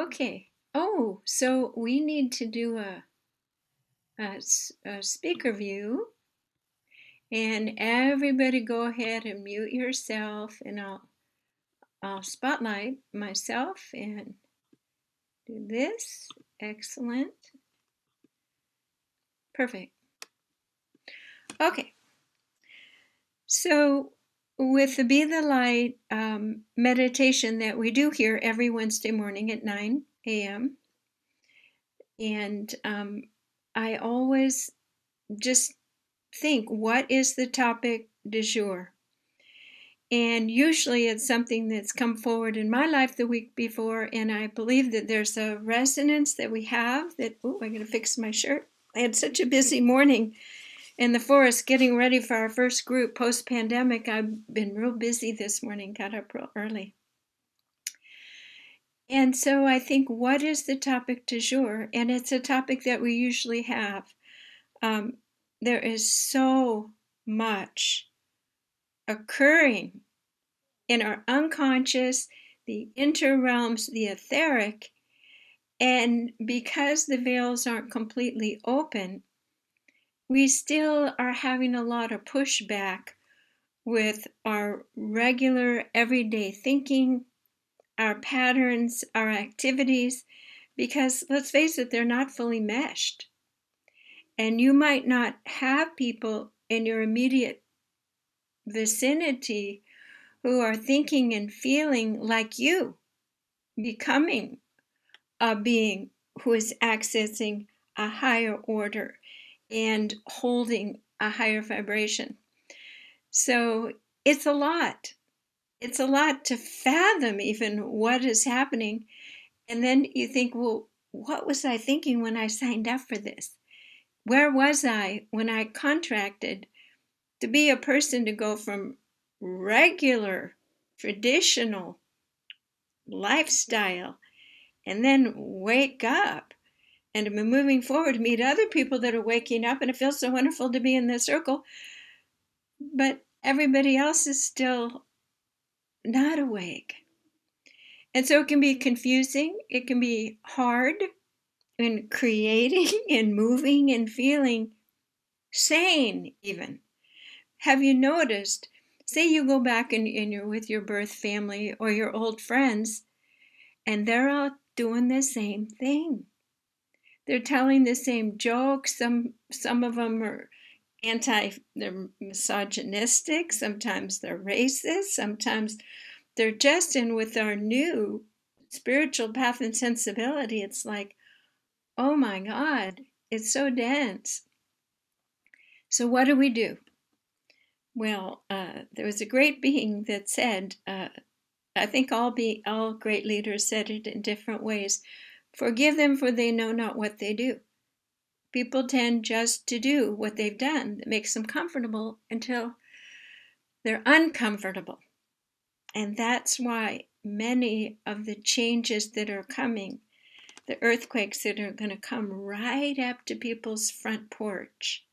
Okay. Oh, so we need to do a speaker view, and everybody go ahead and mute yourself, and I'll spotlight myself and do this. Excellent. Perfect. Okay. So with the Be the Light meditation that we do here every Wednesday morning at 9 a.m. and I always just think, what is the topic du jour? And usually it's something that's come forward in my life the week before, and I believe that there's a resonance that we have that, oh, I gotta fix my shirt. I had such a busy morning in the forest getting ready for our first group post-pandemic. I've been real busy this morning, got up real early. And so I think, what is the topic du jour? And it's a topic that we usually have. There is so much occurring in our unconscious, the interrealms, the etheric, and because the veils aren't completely open, we still are having a lot of pushback with our regular everyday thinking, our patterns, our activities, because let's face it, they're not fully meshed. And you might not have people in your immediate vicinity who are thinking and feeling like you, becoming a being who is accessing a higher order and holding a higher vibration. So it's a lot. It's a lot to fathom even what is happening. And then you think, well, what was I thinking when I signed up for this? Where was I when I contracted to be a person to go from regular, traditional lifestyle and then wake up and to be moving forward, meet other people that are waking up, and it feels so wonderful to be in this circle, but everybody else is still not awake. And so it can be confusing, it can be hard in creating and moving and feeling sane even. Have you noticed, say you go back and you're with your birth family or your old friends, and they're all doing the same thing. They're telling the same jokes. Some of them are they're misogynistic. Sometimes they're racist. Sometimes they're just in with our new spiritual path and sensibility. It's like, oh my God, it's so dense. So what do? Well, there was a great being that said, I think all great leaders said it in different ways, forgive them for they know not what they do. People tend just to do what they've done that makes them comfortable until they're uncomfortable. And that's why many of the changes that are coming, the earthquakes that are going to come right up to people's front porch,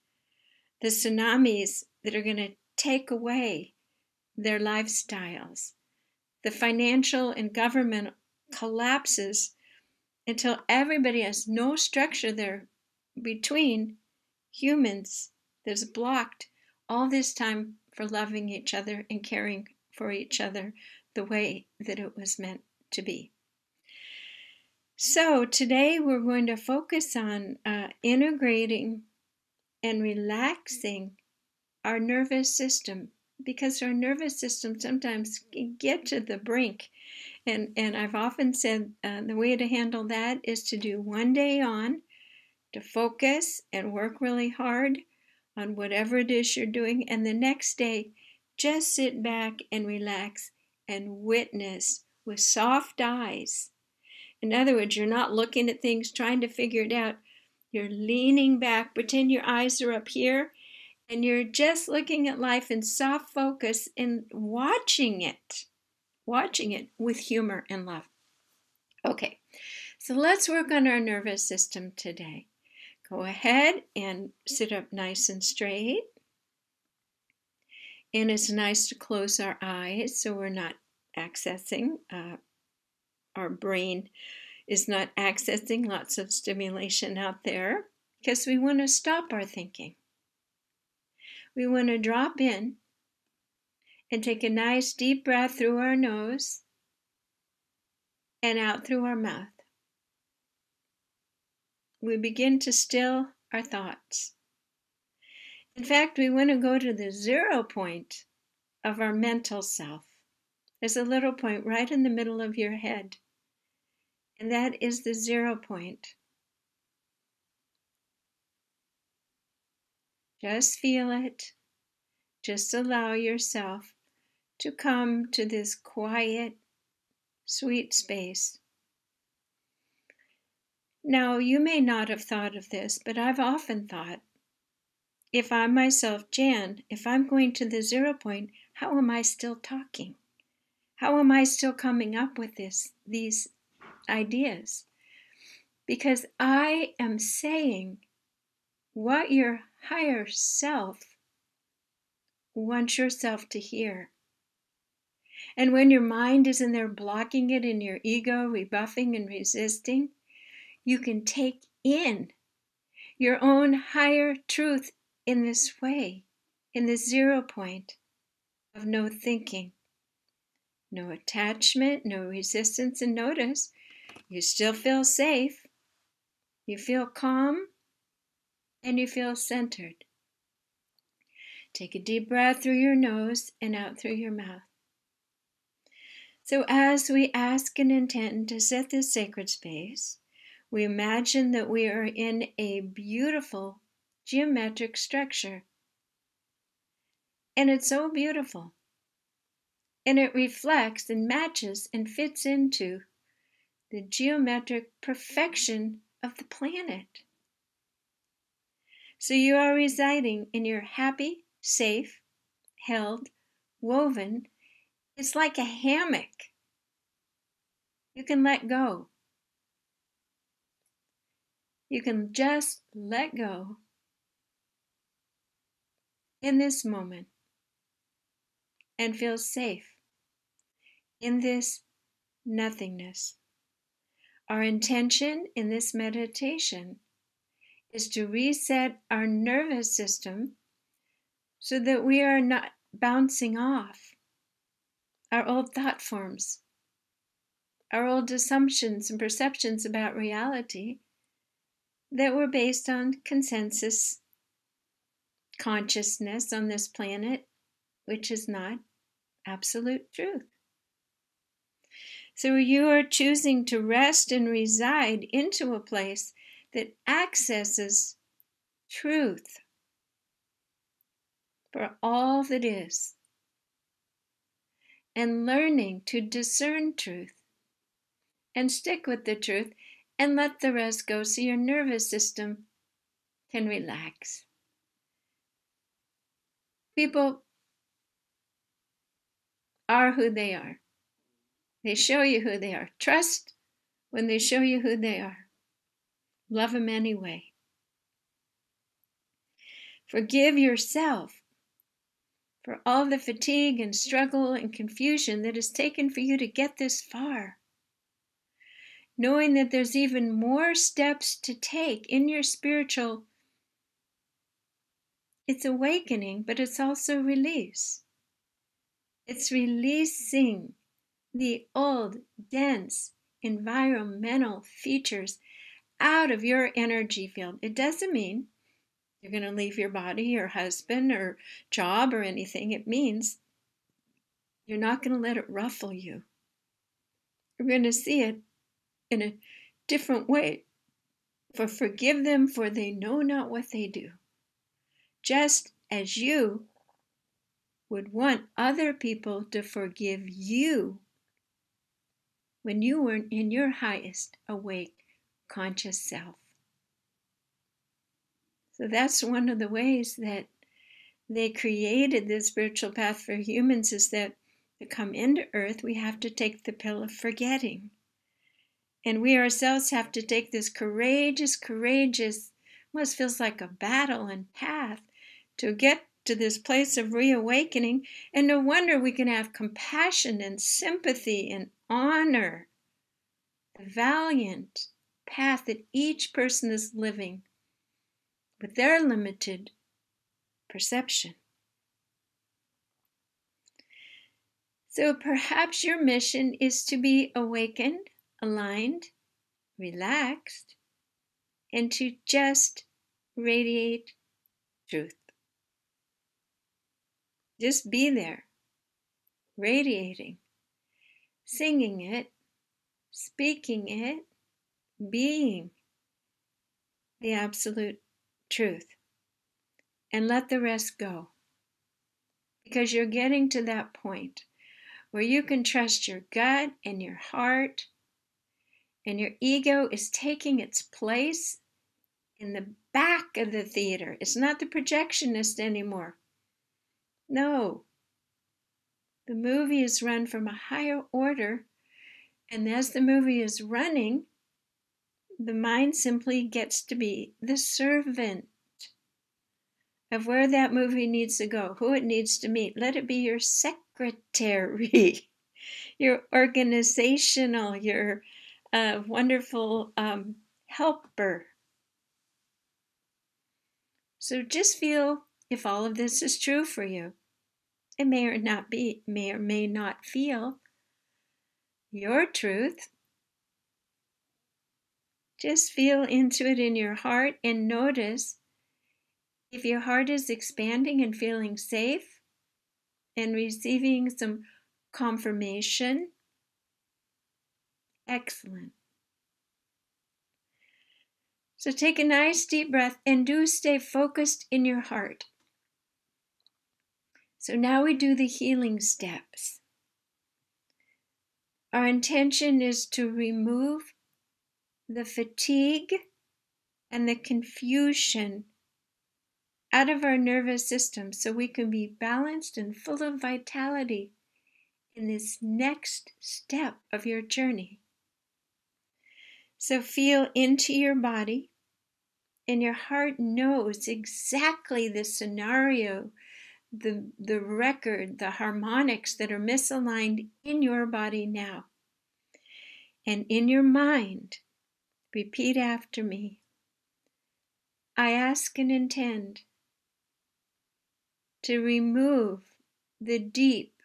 the tsunamis that are going to take away their lifestyles, the financial and government collapses until everybody has no structure there between humans that's blocked all this time for loving each other and caring for each other the way that it was meant to be. So today we're going to focus on integrating and relaxing our nervous system, because our nervous system sometimes can get to the brink. And I've often said the way to handle that is to do one day on, to focus and work really hard on whatever it is you're doing, and the next day just sit back and relax and witness with soft eyes. In other words, you're not looking at things trying to figure it out. You're leaning back, pretend your eyes are up here, and you're just looking at life in soft focus and watching it with humor and love. Okay, so let's work on our nervous system today. Go ahead and sit up nice and straight. And it's nice to close our eyes so we're not accessing our brain is not accessing lots of stimulation out there, because we want to stop our thinking. We want to drop in and take a nice deep breath through our nose and out through our mouth. We begin to still our thoughts. In fact, we want to go to the 0 point of our mental self. There's a little point right in the middle of your head, and that is the 0 point. Just feel it. Just allow yourself to come to this quiet, sweet space. Now, you may not have thought of this, but I've often thought, if I'm myself, Jan, if I'm going to the 0 point, how am I still talking? How am I still coming up with these ideas? Because I am saying what your higher self wants yourself to hear. And when your mind is in there blocking it and your ego rebuffing and resisting, you can take in your own higher truth in this way, in this 0 point of no thinking, no attachment, no resistance. And notice, you still feel safe, you feel calm, and you feel centered. Take a deep breath through your nose and out through your mouth. So as we ask and intend to set this sacred space, we imagine that we are in a beautiful geometric structure. And it's so beautiful. And it reflects and matches and fits into the geometric perfection of the planet. So you are residing in your happy, safe, held, woven. It's like a hammock. You can let go. You can just let go in this moment and feel safe in this nothingness. Our intention in this meditation is to reset our nervous system so that we are not bouncing off our old thought forms, our old assumptions and perceptions about reality that were based on consensus consciousness on this planet, which is not absolute truth. So you are choosing to rest and reside into a place that accesses truth for all that is, and learning to discern truth and stick with the truth and let the rest go so your nervous system can relax. People are who they are. They show you who they are. Trust when they show you who they are. Love them anyway. Forgive yourself for all the fatigue and struggle and confusion that has taken for you to get this far. Knowing that there's even more steps to take in your spiritual, it's awakening, but it's also release. It's releasing the old, dense, environmental features out of your energy field. It doesn't mean you're going to leave your body, your husband, or job, or anything. It means you're not going to let it ruffle you. You're going to see it in a different way. For forgive them, for they know not what they do. Just as you would want other people to forgive you when you were in your highest awake conscious self. So that's one of the ways that they created the spiritual path for humans, is that to come into earth, we have to take the pill of forgetting. And we ourselves have to take this courageous, almost feels like a battle and path to get to this place of reawakening. And no wonder we can have compassion and sympathy and honor the valiant path that each person is living with their limited perception. So perhaps your mission is to be awakened, aligned, relaxed, and to just radiate truth. Just be there, radiating, singing it, speaking it, being the absolute truth. And let the rest go. Because you're getting to that point where you can trust your gut and your heart, and your ego is taking its place in the back of the theater. It's not the projectionist anymore. No. The movie is run from a higher order, and as the movie is running, the mind simply gets to be the servant of where that movie needs to go, who it needs to meet. Let it be your secretary, your organizational, your wonderful helper. So just feel if all of this is true for you. It may or may not feel your truth. Just feel into it in your heart and notice if your heart is expanding and feeling safe and receiving some confirmation. Excellent. So take a nice deep breath and do stay focused in your heart. So now we do the healing steps. Our intention is to remove the fatigue and the confusion out of our nervous system so we can be balanced and full of vitality in this next step of your journey. So feel into your body, and your heart knows exactly the scenario, the record, the harmonics that are misaligned in your body now. And in your mind, repeat after me. I ask and intend to remove the deep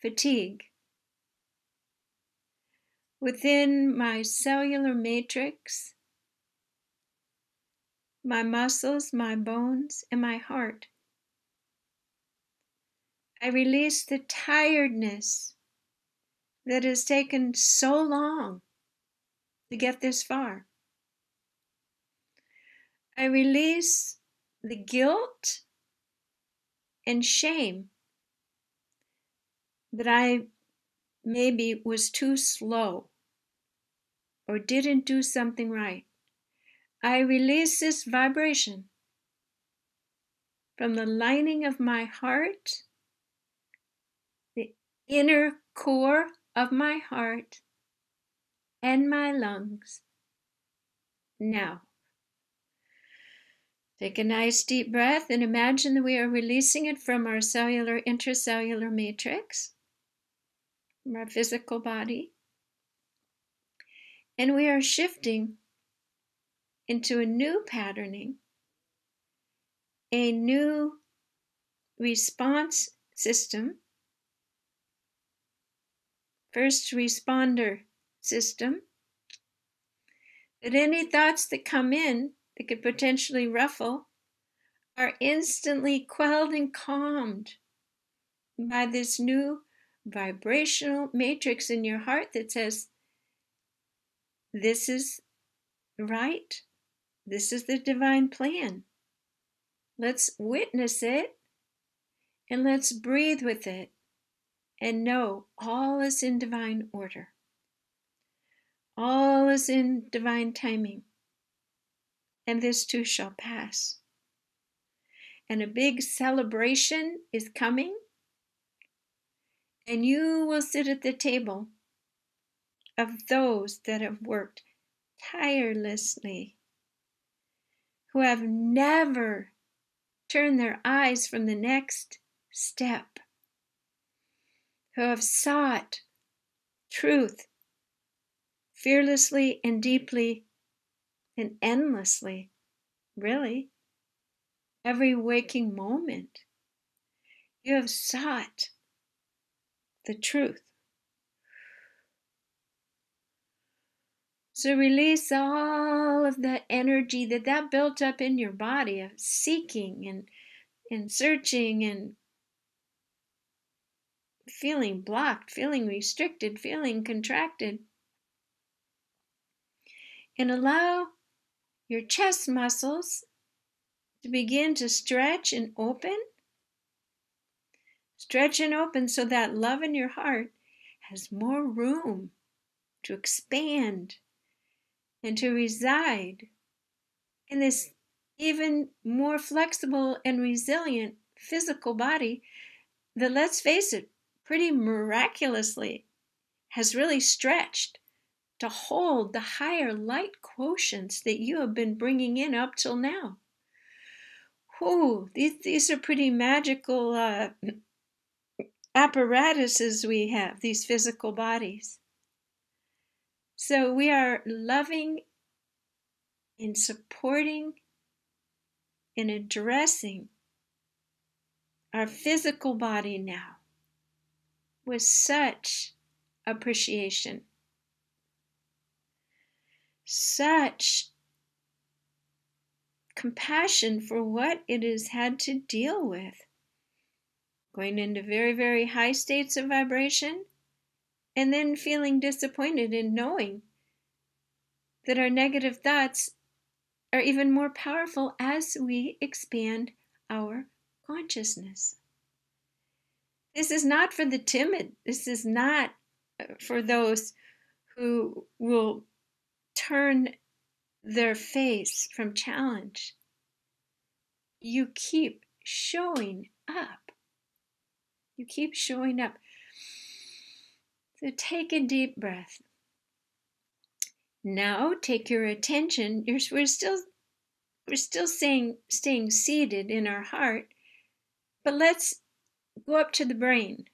fatigue within my cellular matrix, my muscles, my bones, and my heart. I release the tiredness that has taken so long to get this far. I release the guilt and shame that I maybe was too slow or didn't do something right. I release this vibration from the lining of my heart, the inner core of my heart, and my lungs. Now, take a nice deep breath and imagine that we are releasing it from our cellular, intracellular matrix, from our physical body, and we are shifting into a new patterning, a new response system, first responder system, that any thoughts that come in that could potentially ruffle are instantly quelled and calmed by this new vibrational matrix in your heart that says, this is right, this is the divine plan. Let's witness it and let's breathe with it and know all is in divine order. All is in divine timing. And this too shall pass. And a big celebration is coming, and you will sit at the table of those that have worked tirelessly, who have never turned their eyes from the next step, who have sought truth fearlessly and deeply and endlessly, really, every waking moment. You have sought the truth. So release all of that energy that built up in your body of seeking and searching and feeling blocked, feeling restricted, feeling contracted. And allow your chest muscles to begin to stretch and open. Stretch and open so that love in your heart has more room to expand and to reside in this even more flexible and resilient physical body that, let's face it, pretty miraculously has really stretched to hold the higher light quotients that you have been bringing in up till now. Whew, these are pretty magical apparatuses we have, these physical bodies. So we are loving and supporting and addressing our physical body now with such appreciation, such compassion for what it has had to deal with, going into very, very high states of vibration, and then feeling disappointed in knowing that our negative thoughts are even more powerful as we expand our consciousness. This is not for the timid. This is not for those who will turn their face from challenge. You keep showing up. You keep showing up. So take a deep breath. Now take your attention. We're still staying seated in our heart, but let's go up to the brain.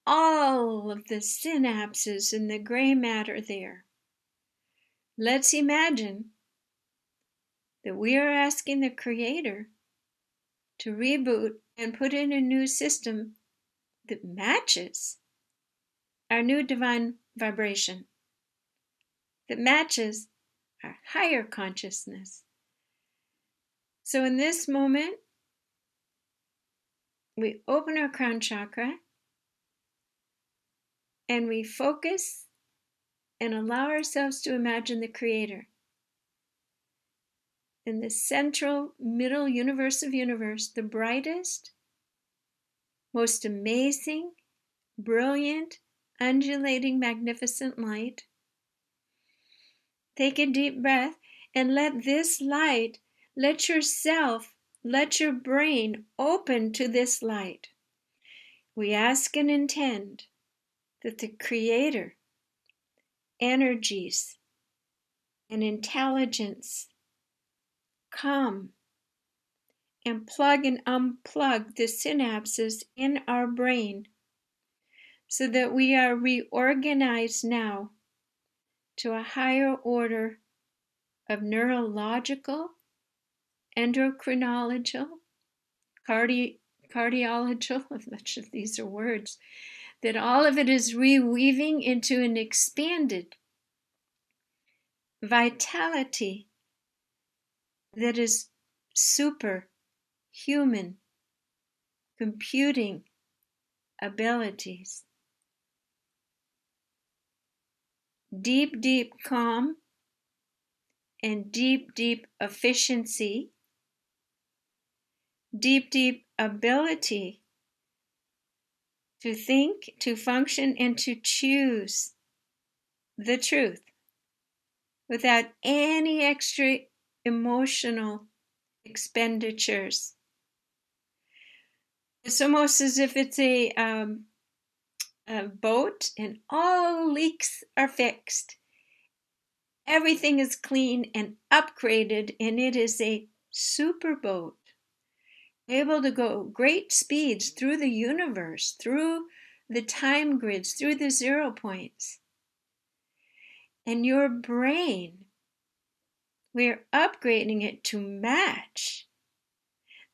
All of the synapses and the gray matter there. Let's imagine that we are asking the Creator to reboot and put in a new system that matches our new divine vibration, that matches our higher consciousness. So in this moment, we open our crown chakra and we focus and allow ourselves to imagine the Creator in the central middle universe of universe, the brightest, most amazing, brilliant, undulating, magnificent light. Take a deep breath and let this light, let yourself, let your brain open to this light. We ask and intend that the Creator, energies, and intelligence come and plug and unplug the synapses in our brain so that we are reorganized now to a higher order of neurological, endocrinological, cardiological, if much of these are words, that all of it is reweaving into an expanded vitality that is superhuman computing abilities. Deep, deep calm and deep, deep efficiency, deep, deep ability to think, to function, and to choose the truth without any extra emotional expenditures. It's almost as if it's a boat and all leaks are fixed. Everything is clean and upgraded, and it is a super boat, able to go great speeds through the universe, through the time grids, through the 0 points. And your brain, we're upgrading it to match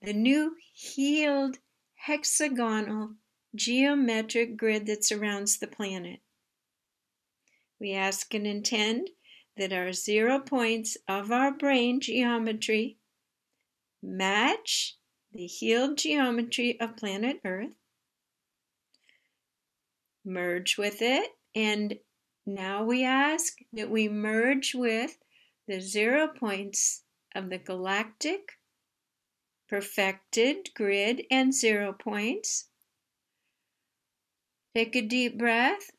the new healed hexagonal geometric grid that surrounds the planet. We ask and intend that our 0 points of our brain geometry match the healed geometry of planet Earth, merge with it, and now we ask that we merge with the 0 points of the galactic perfected grid and 0 points. Take a deep breath.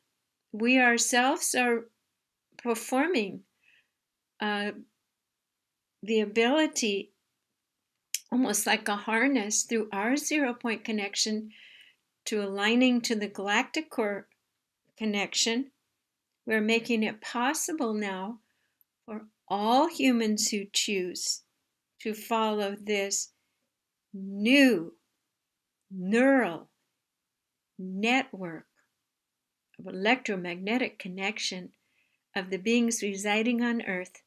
We ourselves are performing the ability, almost like a harness, through our 0 point connection to aligning to the galactic core connection. We're making it possible now for all humans who choose to follow this new neural network of electromagnetic connection of the beings residing on Earth,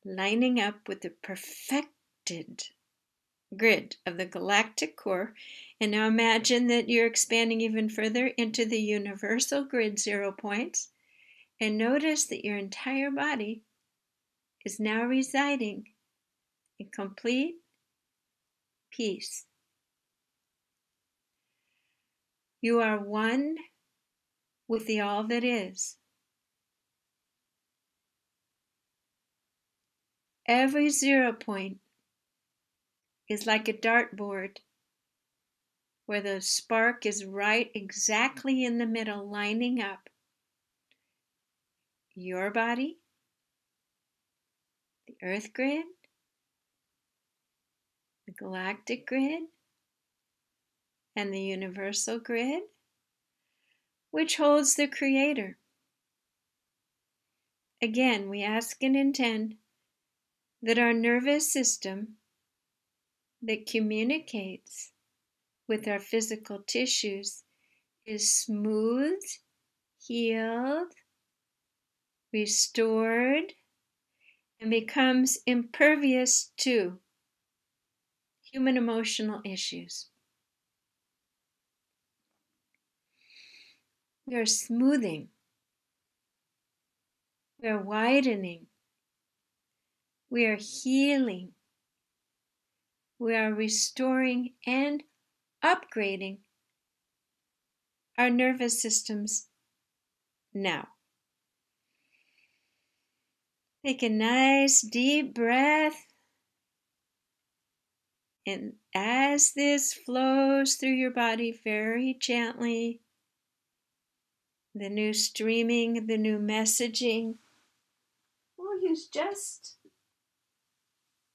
lining up with the perfected grid of the galactic core. And now imagine that you're expanding even further into the universal grid 0 points, and notice that your entire body is now residing in complete peace. You are one with the all that is. Every 0 point is like a dartboard where the spark is right exactly in the middle, lining up your body, the Earth grid, the galactic grid, and the universal grid, which holds the Creator. Again, we ask and intend that our nervous system that communicates with our physical tissues is smooth, healed, restored, and becomes impervious to human emotional issues. We are smoothing, we are widening, we are healing, we are restoring and upgrading our nervous systems now. Take a nice deep breath, and as this flows through your body very gently, the new streaming, the new messaging, we'll use just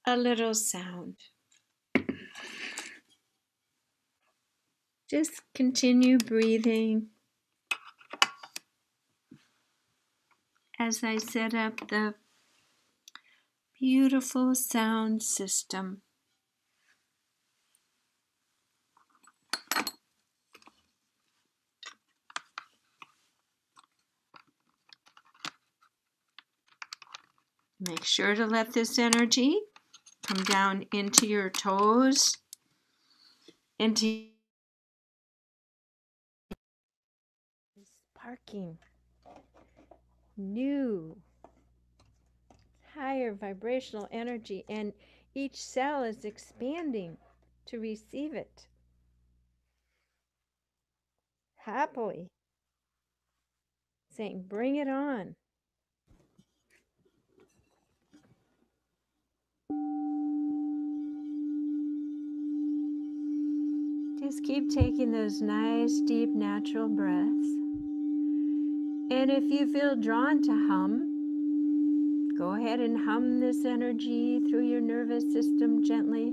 a little sound. Just continue breathing as I set up the beautiful sound system. Make sure to let this energy come down into your toes, into sparking new, higher vibrational energy, and each cell is expanding to receive it happily, saying, "Bring it on." Just keep taking those nice, deep, natural breaths. And if you feel drawn to hum, go ahead and hum this energy through your nervous system gently.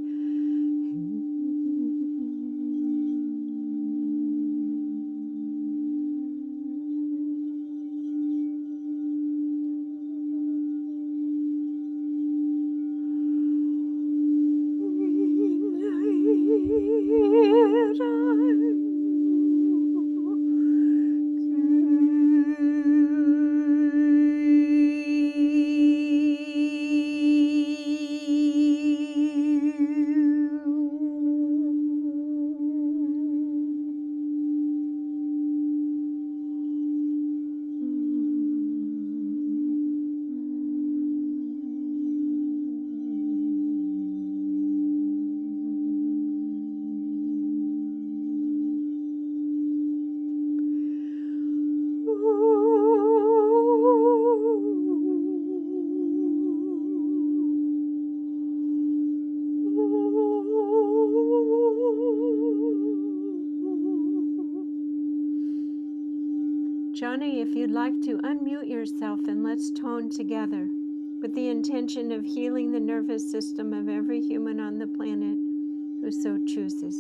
Johnny, if you'd like to unmute yourself and let's tone together with the intention of healing the nervous system of every human on the planet who so chooses.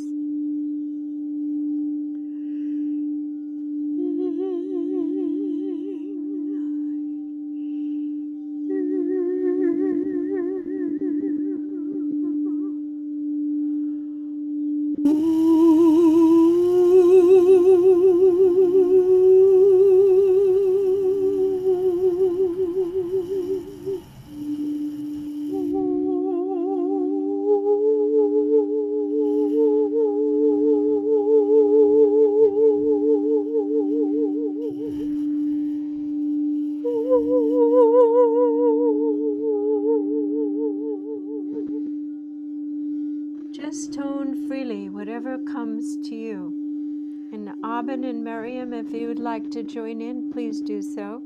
Just tone freely, whatever comes to you. And Abin and Miriam, if you would like to join in, please do so.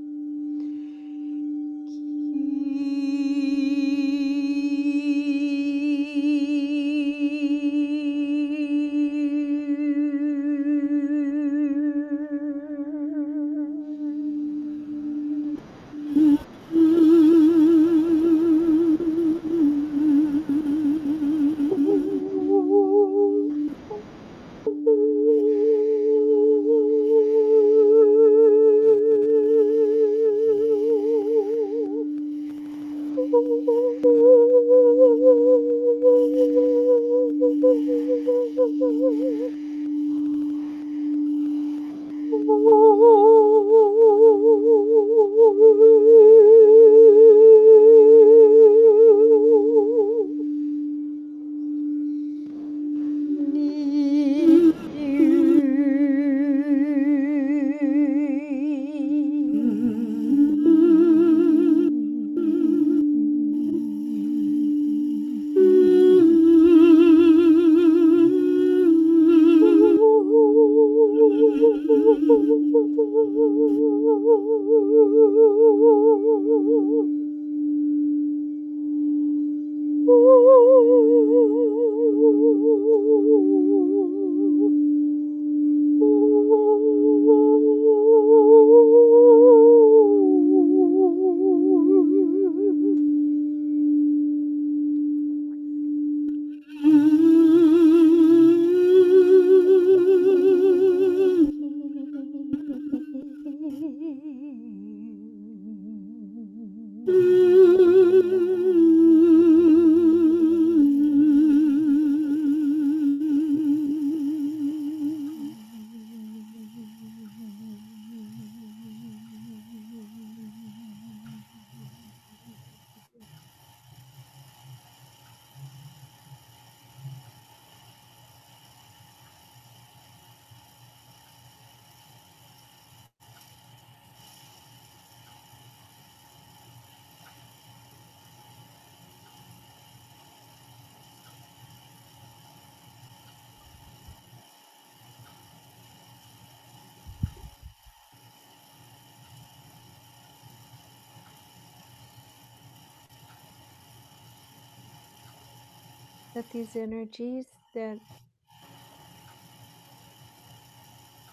Let these energies that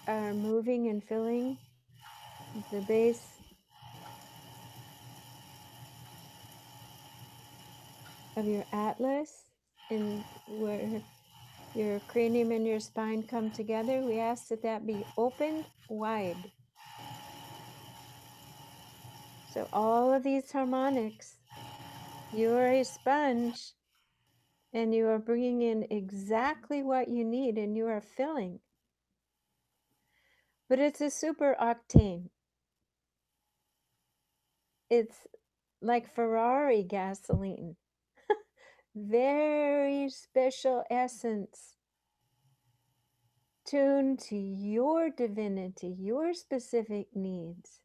are moving and filling the base of your atlas and where your cranium and your spine come together, we ask that that be opened wide. So all of these harmonics, you are a sponge and you are bringing in exactly what you need and you are filling. But it's a super octane. It's like Ferrari gasoline. Very special essence, tuned to your divinity, your specific needs.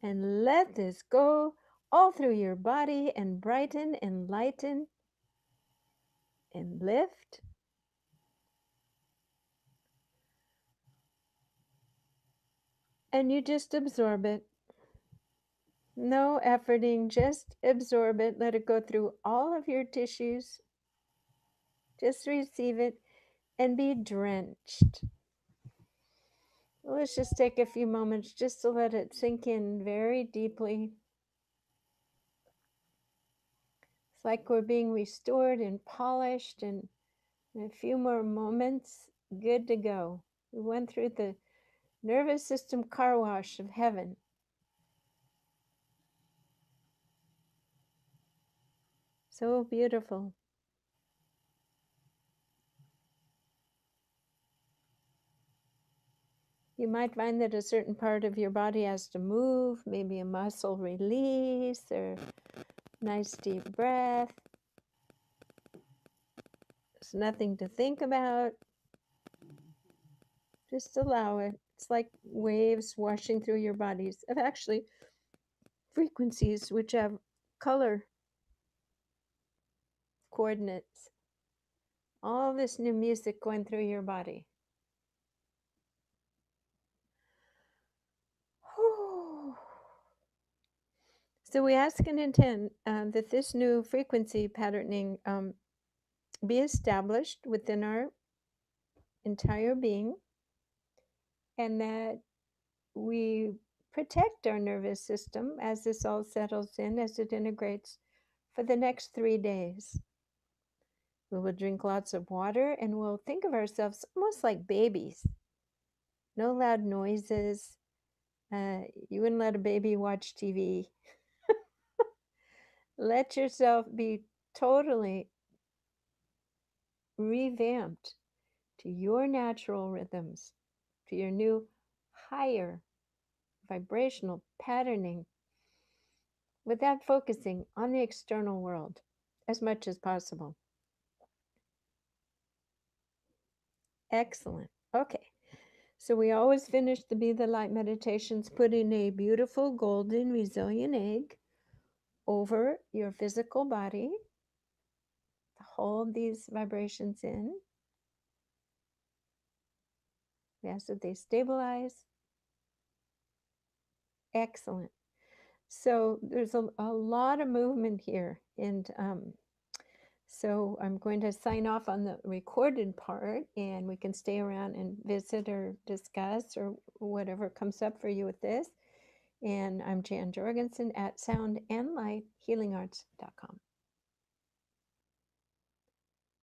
And let this go all through your body and brighten and lighten and lift. And you just absorb it. No efforting, just absorb it. Let it go through all of your tissues. Just receive it and be drenched. Let's just take a few moments just to let it sink in very deeply. It's like we're being restored and polished, and in a few more moments, good to go. We went through the nervous system car wash of heaven. So beautiful. You might find that a certain part of your body has to move, maybe a muscle release or nice deep breath. There's nothing to think about. Just allow it. It's like waves washing through your bodies of actually frequencies which have color coordinates. All this new music going through your body. So we ask and intend that this new frequency patterning be established within our entire being, and that we protect our nervous system as this all settles in, as it integrates for the next 3 days. We will drink lots of water, and we'll think of ourselves almost like babies. No loud noises. You wouldn't let a baby watch TV. Let yourself be totally revamped to your natural rhythms, to your new higher vibrational patterning, without focusing on the external world as much as possible. Excellent. Okay. So we always finish the Be the Light meditations putting a beautiful golden resilient egg over your physical body to hold these vibrations in. We ask that they stabilize. Excellent. So there's a lot of movement here, and so I'm going to sign off on the recorded part, and we can stay around and visit or discuss or whatever comes up for you with this. And I'm Jan Jorgensen at soundandlighthealingarts.com.